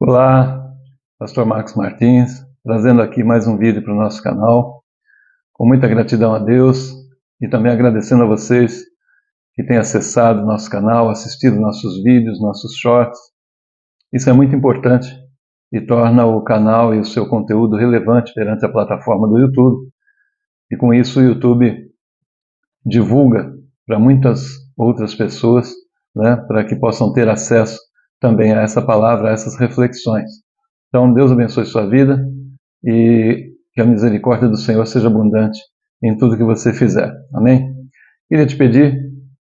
Olá, Pastor Marcos Martins, trazendo aqui mais um vídeo para o nosso canal, com muita gratidão a Deus e também agradecendo a vocês que têm acessado nosso canal, assistido nossos vídeos, nossos shorts. Isso é muito importante e torna o canal e o seu conteúdo relevante perante a plataforma do YouTube. E com isso o YouTube divulga para muitas outras pessoas, para que possam ter acesso também a essa palavra, a essas reflexões. Então, Deus abençoe sua vida e que a misericórdia do Senhor seja abundante em tudo que você fizer. Amém? Queria te pedir,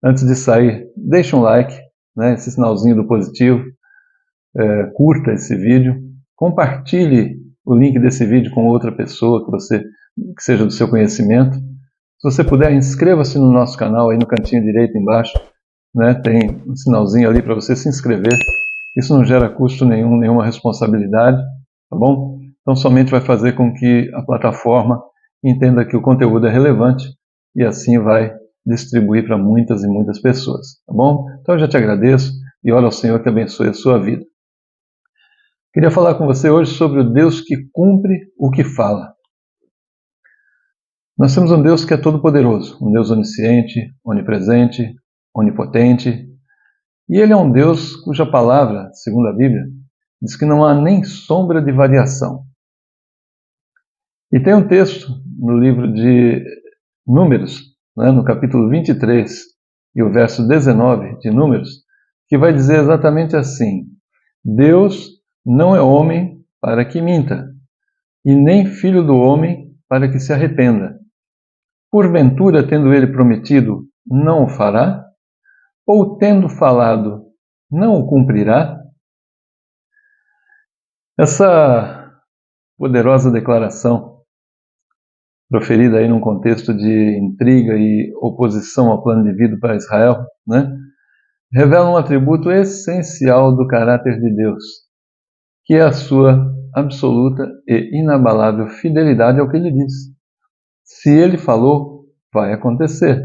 antes de sair, deixe um like, esse sinalzinho do positivo, curta esse vídeo, compartilhe o link desse vídeo com outra pessoa que seja do seu conhecimento. Se você puder, inscreva-se no nosso canal, aí no cantinho direito embaixo, tem um sinalzinho ali para você se inscrever. Isso não gera custo nenhum, nenhuma responsabilidade, tá bom? Então somente vai fazer com que a plataforma entenda que o conteúdo é relevante e assim vai distribuir para muitas e muitas pessoas, tá bom? Então eu já te agradeço e oro ao Senhor que abençoe a sua vida. Queria falar com você hoje sobre o Deus que cumpre o que fala. Nós temos um Deus que é todo-poderoso, um Deus onisciente, onipresente, onipotente, e Ele é um Deus cuja palavra, segundo a Bíblia, diz que não há nem sombra de variação. E tem um texto no livro de Números, no capítulo 23 e o verso 19 de Números, que vai dizer exatamente assim: Deus não é homem para que minta, e nem filho do homem para que se arrependa. Porventura, tendo ele prometido, não o fará? Ou tendo falado, não o cumprirá? Essa poderosa declaração, proferida aí num contexto de intriga e oposição ao plano de vida para Israel, revela um atributo essencial do caráter de Deus, que é a sua absoluta e inabalável fidelidade ao que Ele diz. Se Ele falou, vai acontecer.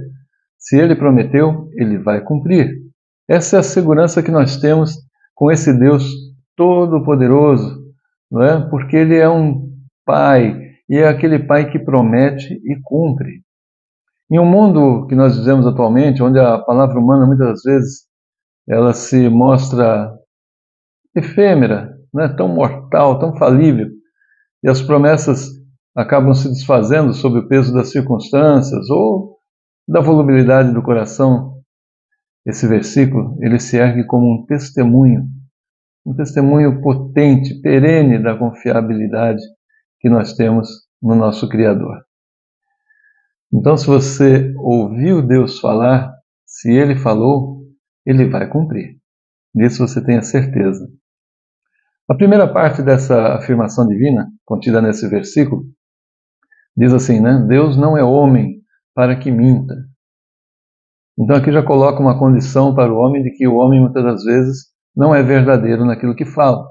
Se Ele prometeu, Ele vai cumprir. Essa é a segurança que nós temos com esse Deus todo-poderoso, porque Ele é um Pai, e é aquele Pai que promete e cumpre. Em um mundo que nós vivemos atualmente, onde a palavra humana muitas vezes ela se mostra efêmera, tão mortal, tão falível, e as promessas acabam se desfazendo sob o peso das circunstâncias ou da volubilidade do coração, esse versículo ele se ergue como um testemunho potente, perene da confiabilidade que nós temos no nosso Criador. Então, se você ouviu Deus falar, se Ele falou, Ele vai cumprir. Disso você tenha certeza. A primeira parte dessa afirmação divina, contida nesse versículo, diz assim, Deus não é homem para que minta. Então aqui já coloca uma condição para o homem de que o homem muitas das vezes não é verdadeiro naquilo que fala.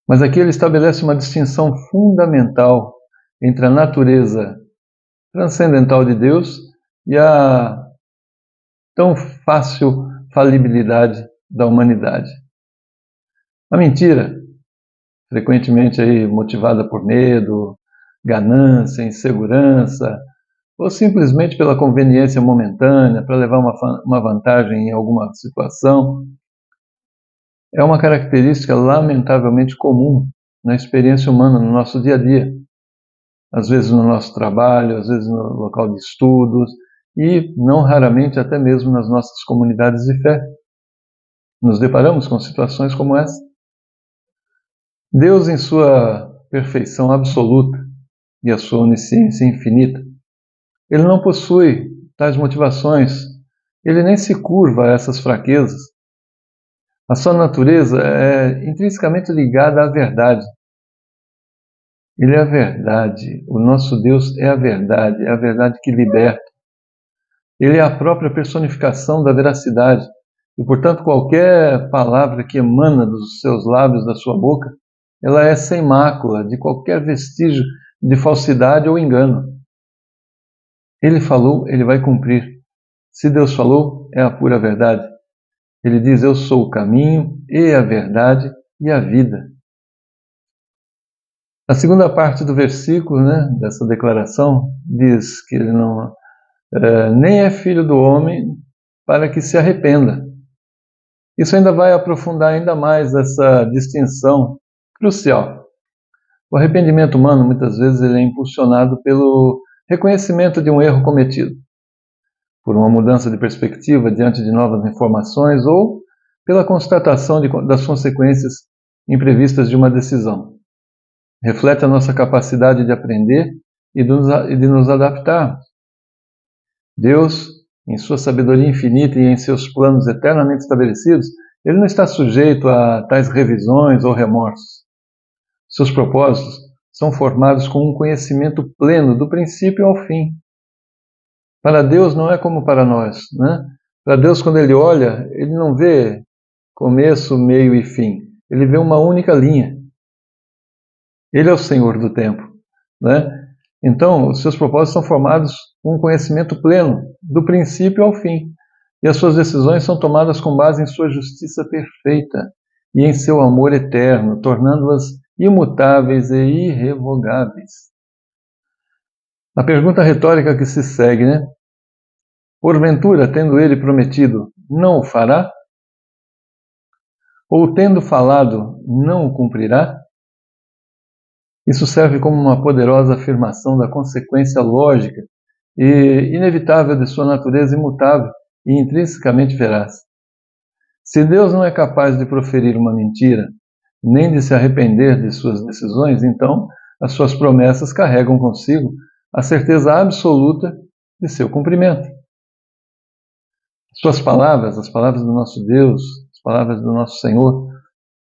Mas aqui ele estabelece uma distinção fundamental entre a natureza transcendental de Deus e a tão fácil falibilidade da humanidade. A mentira, frequentemente aí motivada por medo, ganância, insegurança, ou simplesmente pela conveniência momentânea, para levar uma vantagem em alguma situação, é uma característica lamentavelmente comum na experiência humana, no nosso dia a dia. Às vezes no nosso trabalho, às vezes no local de estudos e, não raramente, até mesmo nas nossas comunidades de fé. Nos deparamos com situações como essa. Deus, em sua perfeição absoluta e a sua onisciência infinita, Ele não possui tais motivações, Ele nem se curva a essas fraquezas. A sua natureza é intrinsecamente ligada à verdade. Ele é a verdade, o nosso Deus é a verdade que liberta. Ele é a própria personificação da veracidade, e portanto qualquer palavra que emana dos seus lábios, da sua boca, ela é sem mácula de qualquer vestígio de falsidade ou engano. Ele falou, Ele vai cumprir. Se Deus falou, é a pura verdade. Ele diz, eu sou o caminho e a verdade e a vida. A segunda parte do versículo, dessa declaração, diz que ele nem é filho do homem para que se arrependa. Isso ainda vai aprofundar ainda mais essa distinção crucial. O arrependimento humano, muitas vezes, ele é impulsionado pelo reconhecimento de um erro cometido, por uma mudança de perspectiva diante de novas informações ou pela constatação das consequências imprevistas de uma decisão. Reflete a nossa capacidade de aprender e de nos adaptar. Deus, em sua sabedoria infinita e em seus planos eternamente estabelecidos, ele não está sujeito a tais revisões ou remorsos. Seus propósitos são formados com um conhecimento pleno do princípio ao fim. Para Deus não é como para nós, Para Deus, quando ele olha, ele não vê começo, meio e fim. Ele vê uma única linha. Ele é o Senhor do tempo, Então, os seus propósitos são formados com um conhecimento pleno, do princípio ao fim. E as suas decisões são tomadas com base em sua justiça perfeita e em seu amor eterno, tornando-as imutáveis e irrevogáveis. A pergunta retórica que se segue, Porventura, tendo ele prometido, não o fará? Ou tendo falado, não o cumprirá? Isso serve como uma poderosa afirmação da consequência lógica e inevitável de sua natureza imutável e intrinsecamente veraz. Se Deus não é capaz de proferir uma mentira, nem de se arrepender de suas decisões, então as suas promessas carregam consigo a certeza absoluta de seu cumprimento. Suas palavras, as palavras do nosso Deus, as palavras do nosso Senhor,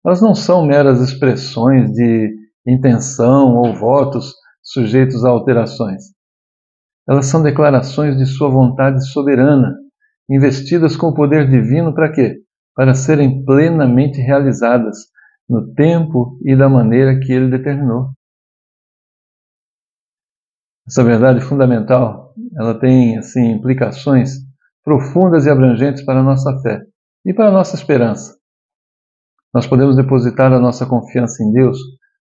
elas não são meras expressões de intenção ou votos sujeitos a alterações. Elas são declarações de sua vontade soberana, investidas com o poder divino para quê? Para serem plenamente realizadas no tempo e da maneira que ele determinou. Essa verdade fundamental, ela tem implicações profundas e abrangentes para a nossa fé e para a nossa esperança. Nós podemos depositar a nossa confiança em Deus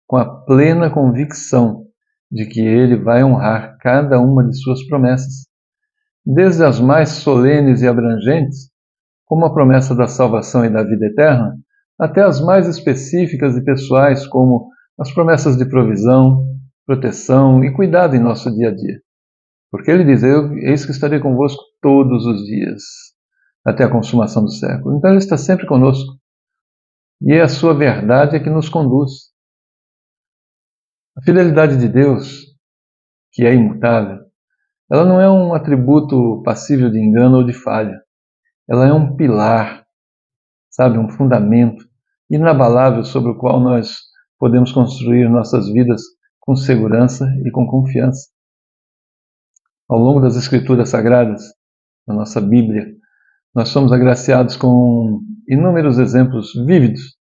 com a plena convicção de que Ele vai honrar cada uma de suas promessas, desde as mais solenes e abrangentes, como a promessa da salvação e da vida eterna, até as mais específicas e pessoais, como as promessas de provisão, proteção e cuidado em nosso dia a dia. Porque Ele diz, eis que estarei convosco todos os dias, até a consumação do século. Então Ele está sempre conosco. E é a sua verdade que nos conduz. A fidelidade de Deus, que é imutável, ela não é um atributo passível de engano ou de falha. Ela é um pilar, um fundamento inabalável sobre o qual nós podemos construir nossas vidas com segurança e com confiança. Ao longo das Escrituras Sagradas, na nossa Bíblia, nós somos agraciados com inúmeros exemplos vívidos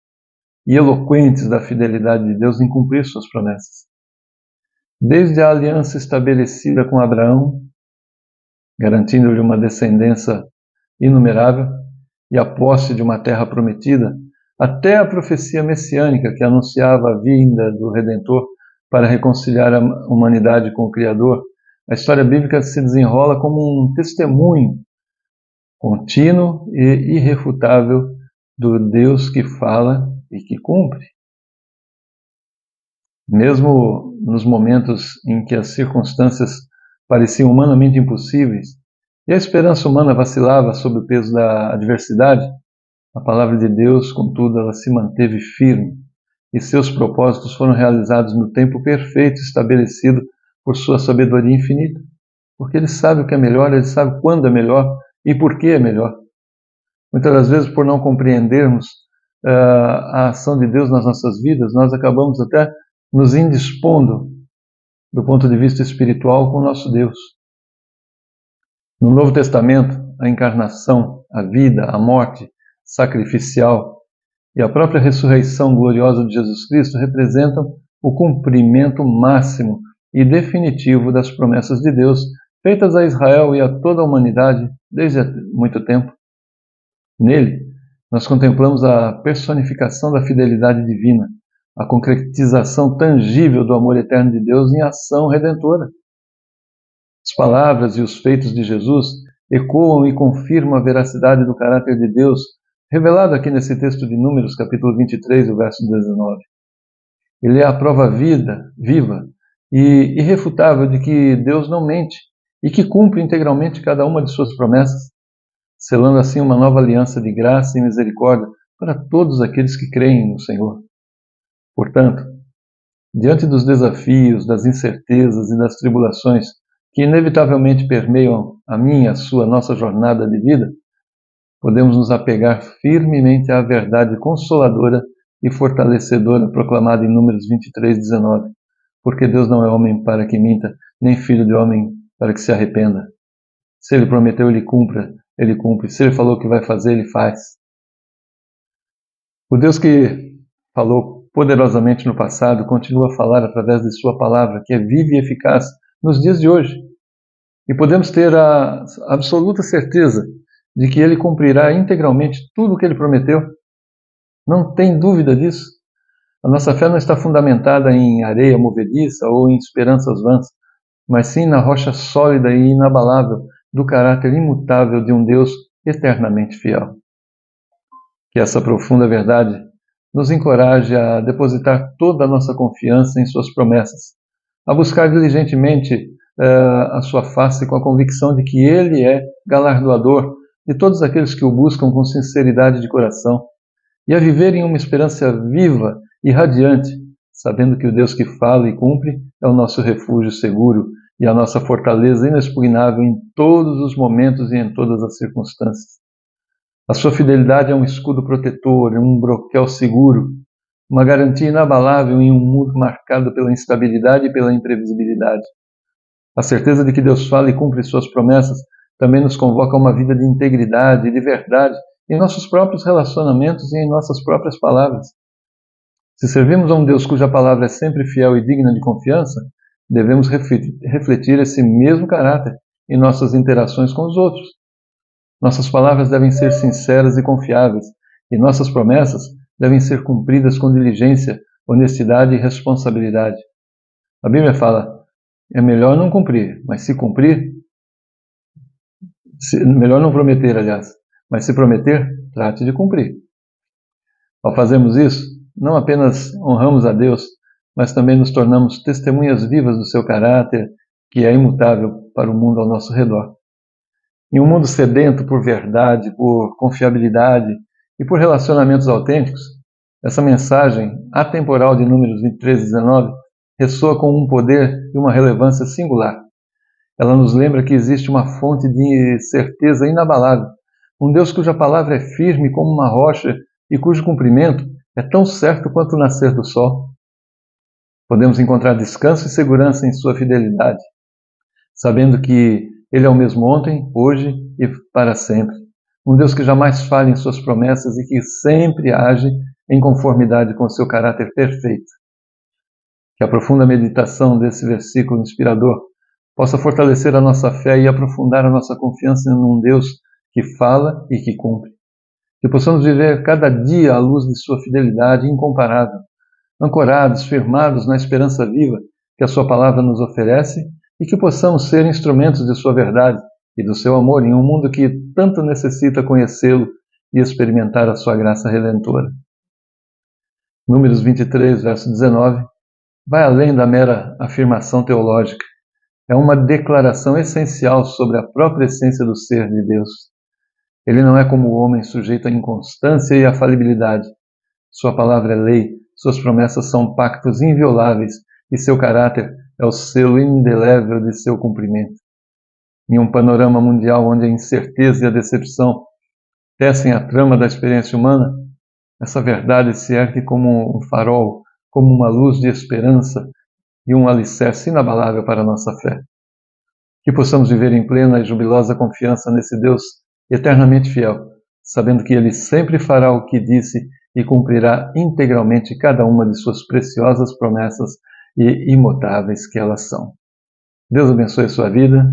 e eloquentes da fidelidade de Deus em cumprir suas promessas. Desde a aliança estabelecida com Abraão, garantindo-lhe uma descendência inumerável e a posse de uma terra prometida, até a profecia messiânica que anunciava a vinda do Redentor para reconciliar a humanidade com o Criador, a história bíblica se desenrola como um testemunho contínuo e irrefutável do Deus que fala e que cumpre. Mesmo nos momentos em que as circunstâncias pareciam humanamente impossíveis e a esperança humana vacilava sob o peso da adversidade, a palavra de Deus, contudo, ela se manteve firme e seus propósitos foram realizados no tempo perfeito estabelecido por sua sabedoria infinita. Porque Ele sabe o que é melhor, Ele sabe quando é melhor e por que é melhor. Muitas das vezes, por não compreendermos a ação de Deus nas nossas vidas, nós acabamos até nos indispondo do ponto de vista espiritual com o nosso Deus. No Novo Testamento, a encarnação, a vida, a morte sacrificial e a própria ressurreição gloriosa de Jesus Cristo representam o cumprimento máximo e definitivo das promessas de Deus feitas a Israel e a toda a humanidade desde há muito tempo. Nele, nós contemplamos a personificação da fidelidade divina, a concretização tangível do amor eterno de Deus em ação redentora. As palavras e os feitos de Jesus ecoam e confirmam a veracidade do caráter de Deus, revelado aqui nesse texto de Números, capítulo 23, o verso 19. Ele é a prova viva e irrefutável de que Deus não mente e que cumpre integralmente cada uma de suas promessas, selando assim uma nova aliança de graça e misericórdia para todos aqueles que creem no Senhor. Portanto, diante dos desafios, das incertezas e das tribulações que inevitavelmente permeiam a minha, a sua, nossa jornada de vida, podemos nos apegar firmemente à verdade consoladora e fortalecedora proclamada em Números 23, 19. Porque Deus não é homem para que minta, nem filho de homem para que se arrependa. Se Ele prometeu, Ele cumpre. Se Ele falou que vai fazer, Ele faz. O Deus que falou poderosamente no passado continua a falar através de sua palavra, que é viva e eficaz nos dias de hoje. E podemos ter a absoluta certeza de que Ele cumprirá integralmente tudo o que Ele prometeu. Não tem dúvida disso. A nossa fé não está fundamentada em areia movediça ou em esperanças vãs, mas sim na rocha sólida e inabalável do caráter imutável de um Deus eternamente fiel. Que essa profunda verdade nos encoraje a depositar toda a nossa confiança em suas promessas, a buscar diligentemente a sua face com a convicção de que Ele é galardoador de todos aqueles que o buscam com sinceridade de coração, e a viver em uma esperança viva e radiante, sabendo que o Deus que fala e cumpre é o nosso refúgio seguro e a nossa fortaleza inexpugnável em todos os momentos e em todas as circunstâncias. A sua fidelidade é um escudo protetor, um broquel seguro, uma garantia inabalável em um mundo marcado pela instabilidade e pela imprevisibilidade. A certeza de que Deus fala e cumpre suas promessas também nos convoca a uma vida de integridade e de verdade em nossos próprios relacionamentos e em nossas próprias palavras. Se servimos a um Deus cuja palavra é sempre fiel e digna de confiança, devemos refletir esse mesmo caráter em nossas interações com os outros. Nossas palavras devem ser sinceras e confiáveis, e nossas promessas devem ser cumpridas com diligência, honestidade e responsabilidade. A Bíblia fala, é melhor não cumprir, mas se cumprir, melhor não prometer, aliás, mas se prometer, trate de cumprir. Ao fazermos isso, não apenas honramos a Deus, mas também nos tornamos testemunhas vivas do seu caráter, que é imutável para o mundo ao nosso redor. Em um mundo sedento por verdade, por confiabilidade e por relacionamentos autênticos, essa mensagem atemporal de Números 23 e 19 ressoa com um poder e uma relevância singular. Ela nos lembra que existe uma fonte de certeza inabalável, um Deus cuja palavra é firme como uma rocha e cujo cumprimento é tão certo quanto o nascer do sol. Podemos encontrar descanso e segurança em sua fidelidade, sabendo que Ele é o mesmo ontem, hoje e para sempre. Um Deus que jamais falha em suas promessas e que sempre age em conformidade com o seu caráter perfeito. Que a profunda meditação desse versículo inspirador possa fortalecer a nossa fé e aprofundar a nossa confiança em um Deus que fala e que cumpre. Que possamos viver cada dia à luz de sua fidelidade incomparável, ancorados, firmados na esperança viva que a sua palavra nos oferece e que possamos ser instrumentos de sua verdade e do seu amor em um mundo que tanto necessita conhecê-lo e experimentar a sua graça redentora. Números 23, verso 19, vai além da mera afirmação teológica. É uma declaração essencial sobre a própria essência do ser de Deus. Ele não é como o homem sujeito à inconstância e à falibilidade. Sua palavra é lei, suas promessas são pactos invioláveis e seu caráter é o selo indelével de seu cumprimento. Em um panorama mundial onde a incerteza e a decepção tecem a trama da experiência humana, essa verdade se ergue como um farol, como uma luz de esperança e um alicerce inabalável para a nossa fé. Que possamos viver em plena e jubilosa confiança nesse Deus eternamente fiel, sabendo que Ele sempre fará o que disse e cumprirá integralmente cada uma de suas preciosas promessas e imutáveis que elas são. Deus abençoe a sua vida.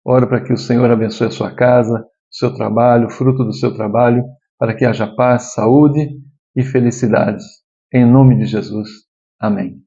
Oro para que o Senhor abençoe a sua casa, o seu trabalho, o fruto do seu trabalho, para que haja paz, saúde e felicidade. Em nome de Jesus. Amém.